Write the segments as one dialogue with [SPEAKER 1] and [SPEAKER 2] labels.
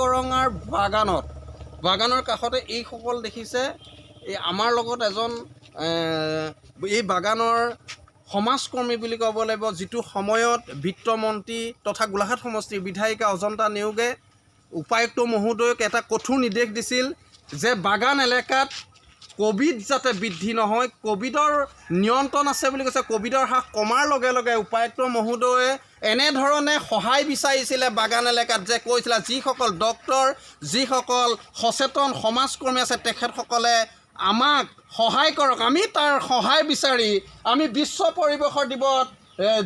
[SPEAKER 1] গৰঙাৰ বাগানৰ কাষতে এইসকল দেখিছে এই আমাৰ লগত এজন এই বাগানৰ সমাজকৰ্মী বুলি ক'ব লাগিব যিটো সময়ত বিত্তমন্ত্ৰী তথা গোলাঘাট সমষ্টিৰ বিধায়িকা অজন্তা নেওগে উপায়ুক্ত মহোদয়ক এটা কঠোৰ নিৰ্দেশ দিছিল যে বাগান এলেকাত কোভিড যাতে বৃদ্ধি নহয়, কোভিডৰ নিয়ন্ত্ৰণ আছে বুলি কৈছে। কোভিডৰ হ্ৰাস কমাৰ লগে লগে উপায়ুক্ত মহোদয়ে এনেধৰণে সহায় বিচাৰিছিলে বাগান এলেকাত যে কৈছিলে যিসকল ডক্তৰ যিসকল সচেতন সমাজকৰ্মী আছে তেখেতসকলে আমাক সহায় কৰক, আমি তাৰ সহায় বিচাৰি আমি বিশ্ব পৰিৱেশৰ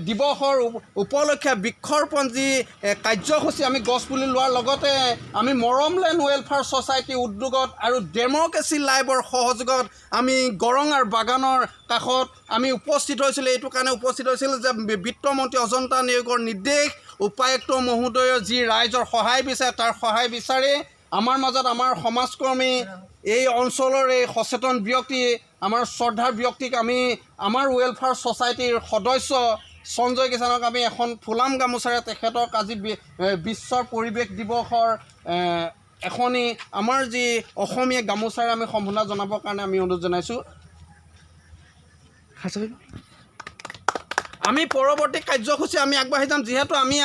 [SPEAKER 1] দিৱসৰ উপলক্ষে বৃক্ষৰোপণ যি কাৰ্যসূচী আমি গছপুলি লোৱাৰ লগতে আমি মৰমলেণ্ড ৱেলফেয়াৰ ছ'চাইটিৰ উদ্যোগত আৰু ডেম'ক্ৰেচি লাইভৰ সহযোগত আমি গৰঙাৰ বাগানৰ কাষত আমি উপস্থিত হৈছিলোঁ। এইটো কাৰণে উপস্থিত হৈছিল যে বিত্তমন্ত্ৰী অজন্তা নেওগৰ নিৰ্দেশ উপায়ুক্ত মহোদয়ৰ যি ৰাইজৰ সহায় বিচাৰে তাৰ সহায় বিচাৰি আমাৰ মাজত আমাৰ সমাজকৰ্মী এই অঞ্চলৰ এই সচেতন ব্যক্তি আমাৰ শ্ৰদ্ধাৰ ব্যক্তিক আমি আমাৰ ৱেলফেয়াৰ ছ'চাইটিৰ সদস্য সঞ্জয় কিষাণক আমি এখন ফুলাম গামোচাৰে তেখেতক আজি বিশ্বৰ পৰিৱেশ দিৱসৰ এখনি আমাৰ যি অসমীয়া গামোচাৰে আমি সম্বোধনা জনাবৰ কাৰণে আমি অনুৰোধ জনাইছোঁ। আমি পৰৱৰ্তী কাৰ্যসূচী আমি আগবাঢ়ি যাম, যিহেতু আমি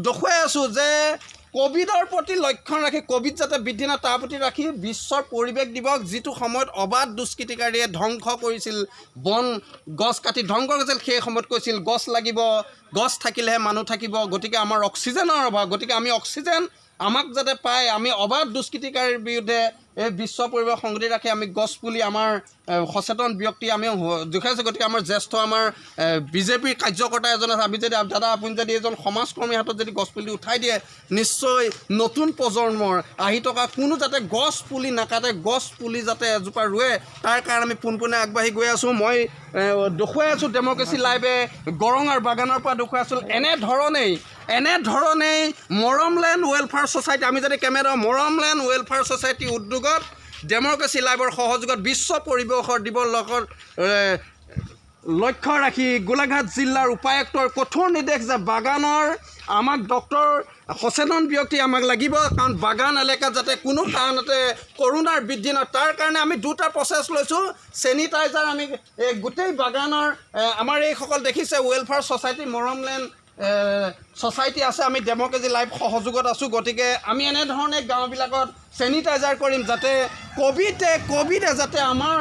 [SPEAKER 1] দেখুৱাই আছোঁ যে কোভিডৰ প্ৰতি লক্ষ্য ৰাখি কোভিড যাতে বৃদ্ধি নহয় তাৰ প্ৰতি ৰাখি বিশ্বৰ পৰিৱেশ দিৱস যিটো সময়ত অবাধ দুষ্কৃতিকাৰীয়ে ধ্বংস কৰিছিল, বন গছ কাটি ধ্বংস কৰিছিল, সেই সময়ত কৈছিল গছ লাগিব, গছ থাকিলেহে মানুহ থাকিব, গতিকে আমাৰ অক্সিজেনৰ অভাৱ, গতিকে আমি অক্সিজেন আমাক যাতে পায় আমি অবাধ দুষ্কৃতিকাৰীৰ বিৰুদ্ধে এই বিশ্ব পৰিৱেশ সংগতি ৰাখি আমি গছপুলি আমাৰ সচেতন ব্যক্তি আমি দেখুৱাইছোঁ। গতিকে আমাৰ জ্যেষ্ঠ আমাৰ বিজেপিৰ কাৰ্যকৰ্তা এজন আছে, আমি যদি দাদা আপুনি যদি এজন সমাজকৰ্মীৰ হাতত যদি গছপুলি উঠাই দিয়ে নিশ্চয় নতুন প্ৰজন্মৰ আহি থকা কোনো যাতে গছপুলি নাকাটে, গছপুলি যাতে এজোপা ৰুৱে তাৰ কাৰণে আমি পোনপোনে আগবাঢ়ি গৈ আছোঁ। মই দেখুৱাই আছোঁ ডেম'ক্ৰেচি লাইভে গৰঙাৰ বাগানৰ পৰা দেখুৱাই আছোঁ এনেধৰণেই মৰমলেণ্ড ৱেলফেয়াৰ ছ'চাইটি আমি যদি কেমেৰা মৰমলেণ্ড ৱেলফেয়াৰ ছ'চাইটি উদ্যোগত ডেম'ক্ৰেচি লাইভৰ সহযোগত বিশ্ব পৰিৱেশৰ দিৱসৰ লগত লক্ষ্য ৰাখি গোলাঘাট জিলাৰ উপায়ুক্তৰ কঠোৰ নিৰ্দেশ যে বাগানৰ আমাক ডক্তৰ সচেতন ব্যক্তি আমাক লাগিব, কাৰণ বাগান এলেকাত যাতে কোনো কাৰণতে কৰোণাৰ বৃদ্ধি নহয় তাৰ কাৰণে আমি দুটা প্ৰচেছ লৈছোঁ। চেনিটাইজাৰ আমি গোটেই বাগানৰ আমাৰ এইসকল দেখিছে ৱেলফেয়াৰ ছ'চাইটি মৰমলেণ্ড ছ'চাইটি আছে, আমি ডেম'ক্ৰেচি লাইভ সহযোগত আছোঁ। গতিকে আমি এনেধৰণে গাঁওবিলাকত চেনিটাইজাৰ কৰিম যাতে কোভিডে যাতে আমাৰ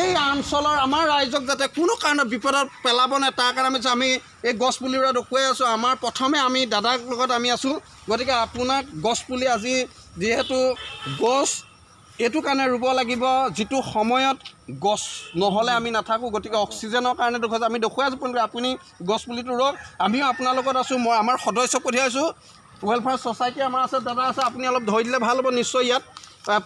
[SPEAKER 1] এই অঞ্চলৰ আমাৰ ৰাইজক যাতে কোনো কাৰণত বিপদত পেলাব নাই তাৰ কাৰণে আমি এই গছপুলিৰে দেখুৱাই আছোঁ। আমাৰ প্ৰথমে আমি দাদাৰ লগত আমি আছোঁ, গতিকে আপোনাক গছপুলি আজি যিহেতু গছ এইটো কাৰণে ৰুব লাগিব যিটো সময়ত গছ নহ'লে আমি নাথাকোঁ, গতিকে অক্সিজেনৰ কাৰণে দেখুৱাইছোঁ আমি দেখুৱাই আছোঁ আপুনি গছপুলিটো ৰুওক। আমিও আপোনাৰ লগত আছোঁ, মই আমাৰ সদস্য পঠিয়াইছোঁ ৱেলফেয়াৰ ছ'চাইটি আমাৰ আছে, দাদা আছে, আপুনি অলপ ধৰি দিলে ভাল হ'ব। নিশ্চয় ইয়াত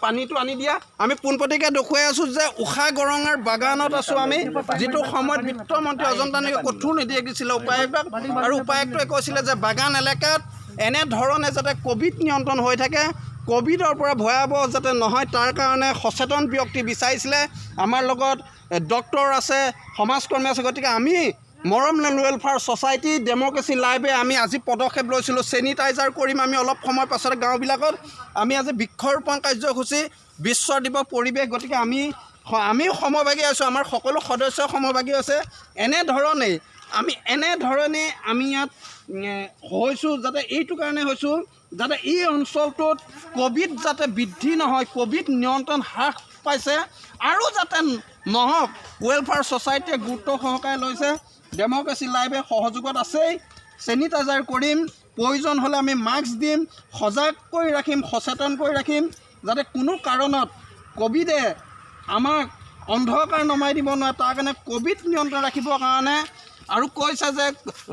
[SPEAKER 1] পানীটো আনি দিয়া আমি পোনপটীয়াকৈ দেখুৱাই আছোঁ যে উষা গৰঙাৰ বাগানত আছোঁ আমি, যিটো সময়ত বিত্তমন্ত্ৰী অজন্তা নেওগে কঠোৰ নিৰ্দেশ দিছিলে উপায়ুক্তক, আৰু উপায়ুক্তই কৈছিলে যে বাগান এলেকাত এনেধৰণে যাতে কোভিড নিয়ন্ত্ৰণ হৈ থাকে, কোভিডৰ পৰা ভয়াৱহ যাতে নহয় তাৰ কাৰণে সচেতন ব্যক্তি বিচাৰিছিলে। আমাৰ লগত ডক্তৰ আছে, সমাজকৰ্মী আছে, গতিকে আমি মৰমলেণ্ড ৱেলফেয়াৰ ছ'চাইটি ডেম'ক্ৰেচি লাইভে আমি আজি পদক্ষেপ লৈছিলোঁ চেনিটাইজাৰ কৰিম আমি অলপ সময় পাছতে গাঁওবিলাকত। আমি আজি বৃক্ষৰোপণ কাৰ্যসূচী বিশ্ব দিৱস পৰিৱেশ, গতিকে আমিও সমভাগী আছোঁ, আমাৰ সকলো সদস্য সমভাগী আছে। এনেধৰণে আমি ইয়াত হৈছোঁ যাতে এইটো কাৰণে হৈছোঁ যাতে এই অঞ্চলটোত কোভিড যাতে বৃদ্ধি নহয়, কোভিড নিয়ন্ত্ৰণ হ্ৰাস পাইছে আৰু যাতে নহওক ৱেলফেয়াৰ ছ'চাইটিয়ে গুৰুত্ব সহকাৰে লৈছে। ডেম'ক্ৰেচি লাইভে সহযোগত আছেই, চেনিটাইজাৰ কৰিম, প্ৰয়োজন হ'লে আমি মাস্ক দিম, সজাগ কৰি ৰাখিম, সচেতন কৰি ৰাখিম যাতে কোনো কাৰণত কোভিডে আমাক অন্ধকাৰ নমাই দিব নোৱাৰে তাৰ কাৰণে কোভিড নিয়ন্ত্ৰণ ৰাখিবৰ কাৰণে। আৰু কৈছে যে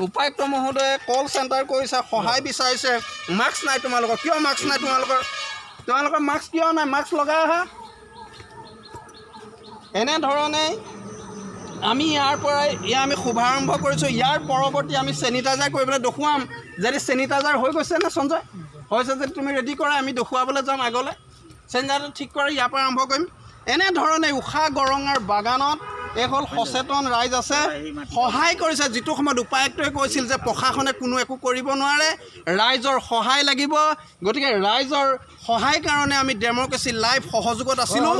[SPEAKER 1] উপায়ুক্ত মহোদয়ে কল চেণ্টাৰ কৰিছে, সহায় বিচাৰিছে। মাস্ক নাই তোমালোকৰ, কিয় মাস্ক নাই তোমালোকৰ মাস্ক কিয় নাই? মাস্ক লগাই আহা। এনেধৰণে আমি ইয়াৰ পৰাই আমি শুভাৰম্ভ কৰিছোঁ। ইয়াৰ পৰৱৰ্তী আমি চেনিটাইজাৰ কৰিবলৈ দেখুৱাম। যদি চেনিটাইজাৰ হৈ গৈছে নে সঞ্জয় হৈছে যদি তুমি ৰেডি কৰা, আমি দেখুৱাবলৈ যাম আগলৈ। চেনিটাইজাৰ ঠিক কৰি ইয়াৰ পৰা আৰম্ভ কৰিম। এনেধৰণে উষা গৰঙাৰ বাগানত এইসকল সচেতন ৰাইজ আছে সহায় কৰিছে যিটো সময়ত উপায়ুক্তই কৈছিল যে প্ৰশাসনে কোনো একো কৰিব নোৱাৰে ৰাইজৰ সহায় লাগিব গতিকে ৰাইজৰ সহায় কাৰণে আমি ডেম'ক্ৰেচি লাইভ সহযোগত আছিলোঁ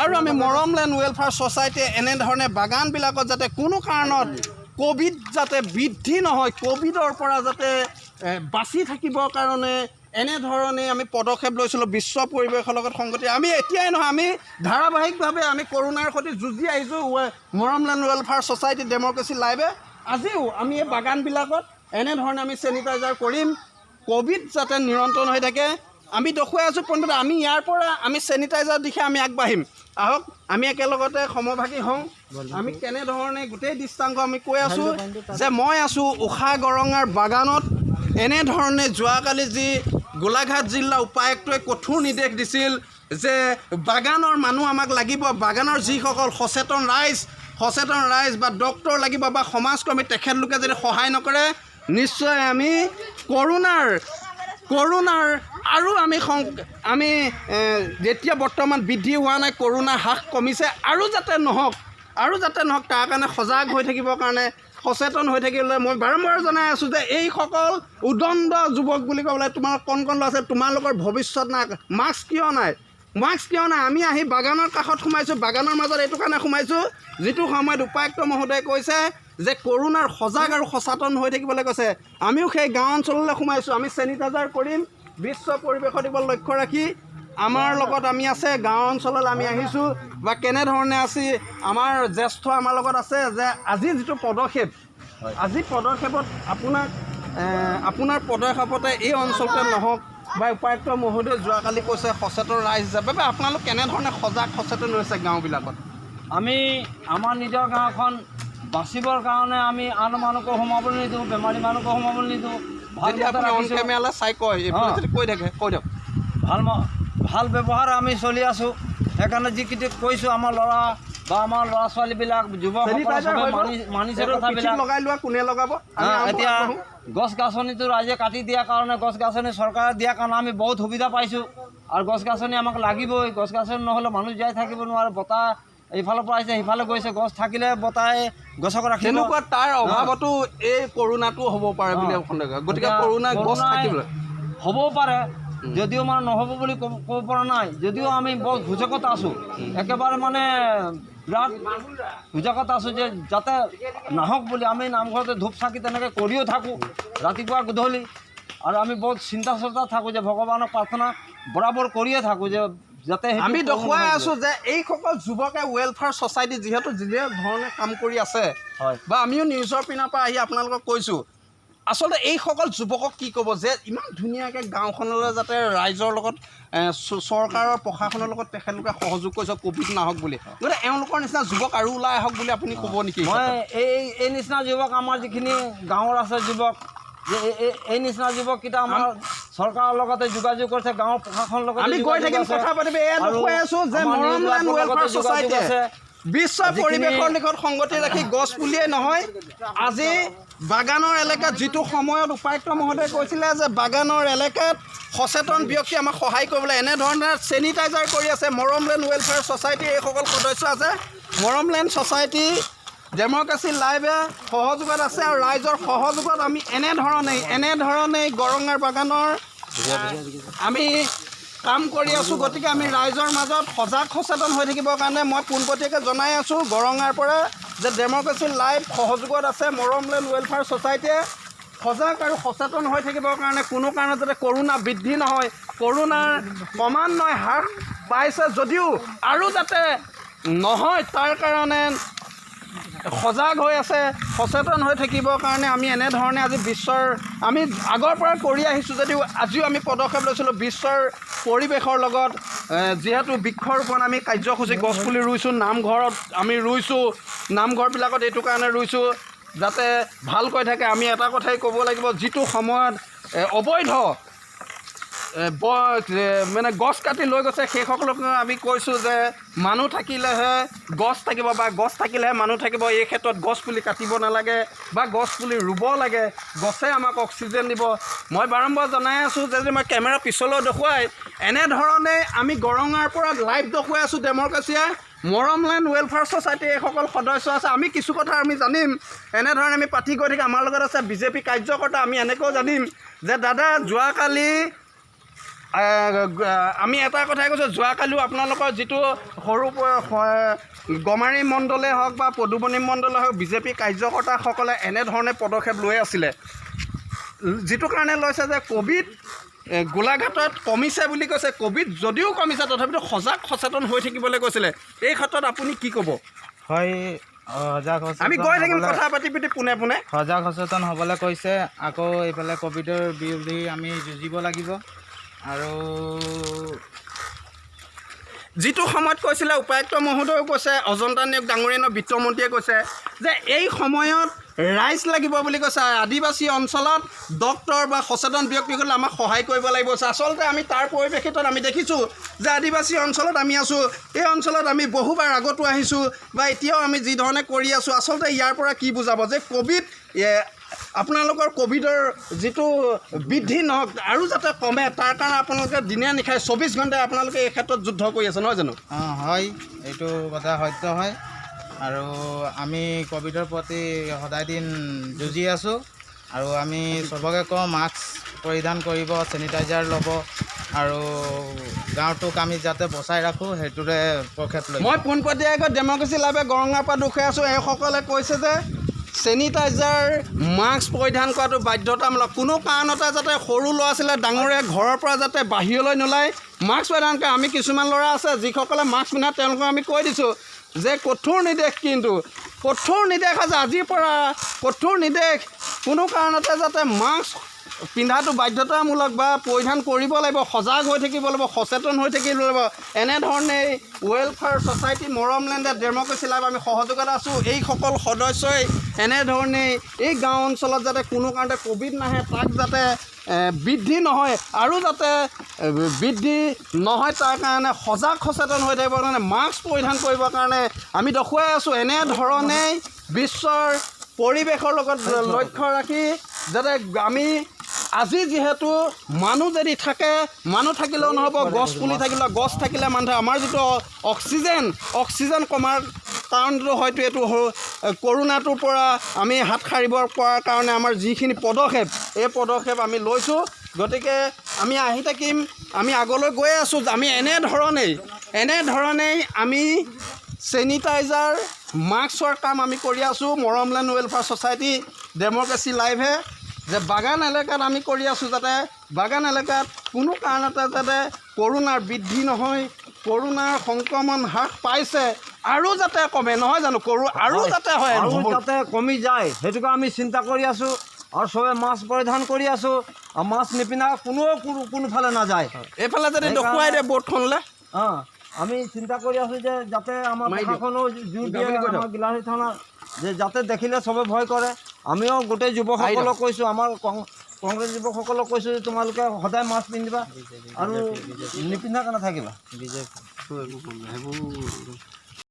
[SPEAKER 1] আৰু আমি মৰমলেণ্ড ৱেলফেয়াৰ ছ'চাইটিয়ে এনেধৰণে বাগানবিলাকত যাতে কোনো কাৰণত ক'ভিড যাতে বৃদ্ধি নহয় ক'ভিডৰ পৰা যাতে বাচি থাকিবৰ কাৰণে এনেধৰণে আমি পদক্ষেপ লৈছিলোঁ বিশ্ব পৰিৱেশৰ লগত সংগতি আমি এতিয়াই নহয় আমি ধাৰাবাহিকভাৱে আমি কৰোণাৰ সৈতে যুঁজি আহিছোঁ মৰমলেণ্ড ৱেলফেয়াৰ ছ'চাইটি ডেম'ক্ৰেচি লাইভে আজিও আমি এই বাগানবিলাকত এনেধৰণে আমি চেনিটাইজাৰ কৰিম ক'ভিড যাতে নিৰন্তৰ হৈ থাকে আমি দেখুৱাই আছোঁ পোনপ্ৰথমে আমি ইয়াৰ পৰা আমি চেনিটাইজাৰ দিশে আমি আগবাঢ়িম আহক আমি একেলগতে সমভাগী হওঁ আমি কেনেধৰণে গোটেই দৃষ্টান্ত আমি কৈ আছোঁ যে মই আছোঁ উষা গৰঙাৰ বাগানত এনেধৰণে যোৱাকালি যি গোলাঘাট জিলা উপায়ুক্তই কঠোৰ নিৰ্দেশ দিছিল যে বাগানৰ মানুহ আমাক লাগিব বাগানৰ যিসকল সচেতন ৰাইজ বা ডক্তৰ লাগিব বা সমাজকৰ্মী তেখেতলোকে যদি সহায় নকৰে নিশ্চয় আমি কৰোণাৰ আৰু আমি যেতিয়া বৰ্তমান বৃদ্ধি হোৱা নাই কৰোণা হ্ৰাস কমিছে আৰু যাতে নহওক তাৰ কাৰণে সজাগ হৈ থাকিবৰ কাৰণে সচেতন হৈ থাকিবলৈ মই বাৰম্বাৰ জনাই আছোঁ যে এইসকল উদণ্ড যুৱক বুলি ক'বলৈ তোমালোক কণ ল'ৰা আছে তোমালোকৰ ভৱিষ্যত নাই মাস্ক কিয় নাই আমি আহি বাগানৰ কাষত সোমাইছোঁ বাগানৰ মাজত এইটো কাৰণে সোমাইছোঁ যিটো সময়ত উপায়ুক্ত মহোদয়ে কৈছে যে কৰোণাৰ সজাগ আৰু সচেতন হৈ থাকিবলৈ কৈছে আমিও সেই গাঁও অঞ্চললৈ সোমাইছোঁ আমি চেনিটাইজাৰ কৰিম বিশ্ব পৰিৱেশৰ দিশত লক্ষ্য ৰাখি আমাৰ লগত আমি আছে গাঁও অঞ্চললৈ আমি আহিছোঁ বা কেনেধৰণে আছি আমাৰ জ্যেষ্ঠ আমাৰ লগত আছে যে আজি যিটো পদক্ষেপ পদক্ষেপত আপোনাৰ পদক্ষেপতে এই অঞ্চলতে নহওক বা উপায়ুক্ত মহোদয়ে যোৱাকালি কৈছে সচেতন ৰাইজ হিচাপে বা আপোনালোক কেনেধৰণে সচেতন হৈছে গাঁওবিলাকত
[SPEAKER 2] আমি আমাৰ নিজৰ গাঁওখন বাচিবৰ কাৰণে আমি আন মানুহকো সোমাবলৈ নিদিওঁ বেমাৰী মানুহকো সোমাবলৈ নিদিওঁ ভাল ব্যৱহাৰ আমি চলি আছোঁ সেইকাৰণে যিকেইটা কৈছোঁ আমাৰ ল'ৰা বা আমাৰ ল'ৰা ছোৱালীবিলাক যুৱকসকলে মানিছে কথাবিলাক
[SPEAKER 1] কোনে লগাব
[SPEAKER 2] এতিয়া গছ গাছনিটো ৰাইজে কাটি দিয়াৰ কাৰণে গছ গাছনি চৰকাৰে দিয়াৰ কাৰণে আমি বহুত সুবিধা পাইছোঁ আৰু গছ গাছনি আমাক লাগিবই গছ গাছনি নহ'লে মানুহ জীয়াই থাকিব নোৱাৰে বতাহ এইফালৰ পৰা আহিছে সিফালে গৈছে গছ থাকিলে বতাহে গছক ৰাখিব
[SPEAKER 1] তেনেকুৱা তাৰ অভাৱতো এই কৰোণাটো হ'ব পাৰে বুলি সন্দেহ গতিকে কৰোণা গছ থাকিবলৈ
[SPEAKER 2] হ'বও পাৰে যদিও মানে নহ'ব বুলি ক'ব পৰা নাই যদিও আমি বৰ সুযোগত আছোঁ একেবাৰে মানে বিৰাট সুযোগত আছোঁ যে যাতে নাহক বুলি আমি নামঘৰতে ধূপ চাকি তেনেকৈ কৰিও থাকোঁ ৰাতিপুৱা গধূলি আৰু আমি বহুত চিন্তা চৰ্চাত থাকোঁ যে ভগৱানক প্ৰাৰ্থনা বৰাবৰ কৰিয়ে থাকোঁ যে যাতে
[SPEAKER 1] আমি দেখুৱাই আছোঁ যে এইসকল যুৱকে ৱেলফেয়াৰ ছ'চাইটি যিহেতু যিধৰণে কাম কৰি আছে বা আমিও নিউজৰ পিনৰ পৰা আহি আপোনালোকক কৈছোঁ আচলতে এইসকল যুৱকক কি ক'ব যে ইমান ধুনীয়াকৈ গাঁওখনলৈ যাতে ৰাইজৰ লগত চৰকাৰৰ প্ৰশাসনৰ লগত তেখেতলোকে সহযোগ কৰিছে ক'ভিড নাহক বুলি গতিকে এওঁলোকৰ নিচিনা যুৱক আৰু ওলাই আহক বুলি আপুনি ক'ব নেকি
[SPEAKER 2] মই এই নিচিনা যুৱক আমাৰ যিখিনি গাঁৱৰ আছে যুৱক যে এই নিচিনা যুৱককেইটা আমাৰ চৰকাৰৰ লগতে যোগাযোগ কৰিছে গাঁৱৰ প্ৰশাসনৰ লগত
[SPEAKER 1] আমি গৈ থাকিম কথা পাতিম এয়া দেখুৱাই আছোঁ যে মৰমলেণ্ড ৱেলফেয়াৰ ছ'চাইটিয়ে বিশ্ব পৰিৱেশৰ দিশত সংগতি ৰাখি গছ পুলিয়েই নহয় আজি বাগানৰ এলেকাত যিটো সময়ত উপায়ুক্ত মহোদয়ে কৈছিলে যে বাগানৰ এলেকাত সচেতন ব্যক্তি আমাক সহায় কৰিবলৈ এনেধৰণে চেনিটাইজাৰ কৰি আছে মৰমলেণ্ড ৱেলফেয়াৰ ছ'চাইটিৰ এইসকল সদস্য আছে মৰমলেণ্ড ছ'চাইটি ডেম'ক্ৰেচি লাইভে সহযোগত আছে আৰু ৰাইজৰ সহযোগত আমি এনেধৰণেই গৰঙাৰ বাগানৰ আমি কাম কৰি আছোঁ গতিকে আমি ৰাইজৰ মাজত সচেতন হৈ থাকিবৰ কাৰণে মই পোনপটীয়াকৈ জনাই আছোঁ গৰঙাৰ পৰা যে ডেম'ক্ৰেচি লাইভ সহযোগত আছে মৰমলেণ্ড ৱেলফেয়াৰ ছ'চাইটিয়ে সজাগ আৰু সচেতন হৈ থাকিবৰ কাৰণে কোনো কাৰণত যাতে কৰোণা বৃদ্ধি নহয় কৰোণাৰ ক্ৰমান্বয়ে হ্ৰাস পাইছে যদিও আৰু যাতে নহয় তাৰ কাৰণে সজাগ হৈ আছে সচেতন হৈ থাকিবৰ কাৰণে আমি এনেধৰণে আজি আমি আগৰ পৰা কৰি আহিছোঁ যদিও আজিও আমি পদক্ষেপ লৈছিলোঁ বিশ্বৰ পৰিৱেশৰ লগত যিহেতু বৃক্ষৰোপণ আমি কাৰ্যসূচী গছপুলি ৰুইছোঁ নামঘৰত আমি ৰুইছোঁ নামঘৰবিলাকত এইটো কাৰণে ৰুইছোঁ যাতে ভালকৈ থাকে আমি এটা কথাই ক'ব লাগিব যিটো সময়ত অবৈধ মানে গছ কাটি লৈ গৈছে সেইসকলক আমি কৈছোঁ যে মানুহ থাকিলেহে গছ থাকিব বা গছ থাকিলেহে মানুহ থাকিব এই ক্ষেত্ৰত গছ পুলি কাটিব নালাগে বা গছ পুলি ৰুব লাগে গছে আমাক অক্সিজেন দিব মই বাৰম্বাৰ জনাই আছোঁ যে মই কেমেৰা পিছলৈ দেখুৱাই এনেধৰণে আমি গৰঙাৰ পৰা লাইভ দেখুৱাই আছোঁ ডেম'ক্ৰেচিয়ে মৰমলেণ্ড ৱেলফেয়াৰ ছ'চাইটি এইসকল সদস্য আছে। আমি কিছু কথা আমি জানিম, এনেধৰণে আমি পাতি গৈ থাকিম। আমাৰ লগত আছে বিজেপি কাৰ্যকৰ্তা। আমি এনেকৈও জানিম যে দাদা যোৱাকালি আমি এটা কথাই কৈছোঁ, যোৱাকালিও আপোনালোকৰ যিটো সৰু গমাৰি মণ্ডলে হওক বা পদুমণি মণ্ডলে হওক বিজেপি কাৰ্যকৰ্তাসকলে এনেধৰণে পদক্ষেপ লৈ আছিলে, যিটো কাৰণে লৈছে যে ক'ভিড গোলাঘাটত কমিছে বুলি কৈছে। ক'ভিড যদিও কমিছে তথাপিতো সজাগ সচেতন হৈ থাকিবলৈ কৈছিলে। এই ক্ষেত্ৰত আপুনি কি ক'ব?
[SPEAKER 3] হয়, সজাগ
[SPEAKER 1] আমি গৈ থাকিম কথা পাতি পাতি পোনে পোনে।
[SPEAKER 3] সজাগ সচেতন হ'বলৈ কৈছে। আকৌ এইফালে ক'ভিডৰ বিৰুদ্ধে আমি যুঁজিব লাগিব। আৰু
[SPEAKER 1] যিটো সময়ত কৈছিলে উপায়ুক্ত মহোদয়েও কৈছে, অজন্তা নেওগ ডাঙৰীয়াৰ বিত্তমন্ত্ৰীয়ে কৈছে যে এই সময়ত ৰাইজ লাগিব বুলি কৈছে। আদিবাসী অঞ্চলত ডক্তৰ বা সচেতন ব্যক্তিসকলে আমাক সহায় কৰিব লাগিব। আচলতে আমি তাৰ পৰিপ্ৰেক্ষিতত আমি দেখিছোঁ যে আদিবাসী অঞ্চলত আমি আছোঁ, এই অঞ্চলত আমি বহুবাৰ আগতো আহিছোঁ বা এতিয়াও আমি যি ধৰণে কৰি আছোঁ। আচলতে ইয়াৰ পৰা কি বুজাব যে ক'ভিড আপোনালোকৰ ক'ভিডৰ যিটো বৃদ্ধি নহওক আৰু যাতে কমে, তাৰ কাৰণে আপোনালোকে দিনে নিশাই 24 ঘণ্টাই আপোনালোকে এই ক্ষেত্ৰত যুদ্ধ কৰি আছে, নহয় জানো?
[SPEAKER 3] হয়, এইটো কথা সত্য হয়। আৰু আমি ক'ভিডৰ প্ৰতি সদায় দিন যুঁজি আছোঁ। আৰু আমি চবকে কওঁ মাস্ক পৰিধান কৰিব, চেনিটাইজাৰ ল'ব আৰু গাঁৱটোক আমি যাতে বচাই ৰাখোঁ সেইটোৰে পদক্ষেপ লৈ।
[SPEAKER 1] মই পোনপটীয়াকৈ ডেম'ক্ৰেচি লাইভে গৰঙাৰ পৰা দুখে আছোঁ। এইসকলে কৈছে যে চেনিটাইজাৰ মাস্ক পৰিধান কৰাটো বাধ্যতামূলক। কোনো কাৰণতে যাতে সৰু ল'ৰা ছোৱালীয়ে ডাঙৰে ঘৰৰ পৰা যাতে বাহিৰলৈ নোলায়, মাস্ক পৰিধান কৰে। আমি কিছুমান ল'ৰা আছে যিসকলে মাস্ক পিন্ধা, তেওঁলোকক আমি কৈ দিছোঁ যে কঠোৰ নিৰ্দেশ, কিন্তু কঠোৰ নিৰ্দেশ আছে আজিৰ পৰা, কঠোৰ নিৰ্দেশ। কোনো কাৰণতে যাতে মাস্ক পিন্ধাটো বাধ্যতামূলক বা পৰিধান কৰিব লাগিব, সজাগ হৈ থাকিব লাগিব, সচেতন হৈ থাকিব লাগিব। এনেধৰণেই ৱেলফেয়াৰ ছ'চাইটি মৰমলেণ্ডে ডেম'ক্ৰেচি লাইভ আমি সহযোগত আছোঁ। এইসকল সদস্যই এনেধৰণেই এই গাঁও অঞ্চলত যাতে কোনো কাৰণতে ক'ভিড নাহে, তাক যাতে বৃদ্ধি নহয় আৰু যাতে বৃদ্ধি নহয় তাৰ কাৰণে সজাগ সচেতন হৈ থাকিবৰ কাৰণে মাস্ক পৰিধান কৰিবৰ কাৰণে আমি দেখুৱাই আছোঁ। এনেধৰণেই বিশ্বৰ পৰিৱেশৰ লগত লক্ষ্য ৰাখি যাতে আমি আজি যিহেতু মানুহ যদি থাকে, মানুহ থাকিলেও নহ'ব, গছ পুলি থাকিলেও, গছ থাকিলে মানুহ, আমাৰ যিটো অক্সিজেন কমাৰ কাৰণটো হয়তো এইটো কৰোণাটোৰ পৰা আমি হাত সাৰিব পৰাৰ কাৰণে আমাৰ যিখিনি পদক্ষেপ, এই পদক্ষেপ আমি লৈছোঁ। গতিকে আমি আহি থাকিম, আমি আগলৈ গৈ আছোঁ। আমি এনেধৰণেই আমি চেনিটাইজাৰ মাস্কৰ কাম আমি কৰি আছোঁ। মৰমলেণ্ড ৱেলফেয়াৰ ছ'চাইটি ডেম'ক্ৰেচি লাইভে যে বাগান এলেকাত আমি কৰি আছোঁ, যাতে বাগান এলেকাত কোনো কাৰণতে যাতে কৰোণাৰ বৃদ্ধি নহয়, কৰোণাৰ সংক্ৰমণ হ্ৰাস পাইছে আৰু যাতে কমে, নহয় জানো? আৰু যাতে হয়,
[SPEAKER 2] আৰু যাতে কমি যায় সেইটোকে আমি চিন্তা কৰি আছোঁ। আৰু চবে মাস্ক পৰিধান কৰি আছোঁ। আৰু মাস্ক নিপিন্ধা কোনোফালে নাযায়।
[SPEAKER 1] এইফালে যদি দেখুৱাই দিয়ে বৰ্ডখনলৈ,
[SPEAKER 2] আমি চিন্তা কৰি আছোঁ যে যাতে আমাৰ প্ৰশাসনেও জোৰ দিয়ে, আমাৰ গিলাচী থানা যে যাতে দেখিলে চবে ভয় কৰে। আমিও গোটেই যুৱকসকলক কৈছোঁ, আমাৰ কংগ্ৰেছ যুৱকসকলক কৈছোঁ যে তোমালোকে সদায় মাস্ক পিন্ধিবা আৰু নিপিন্ধাকৈ নাথাকিবা।
[SPEAKER 3] বিজেপি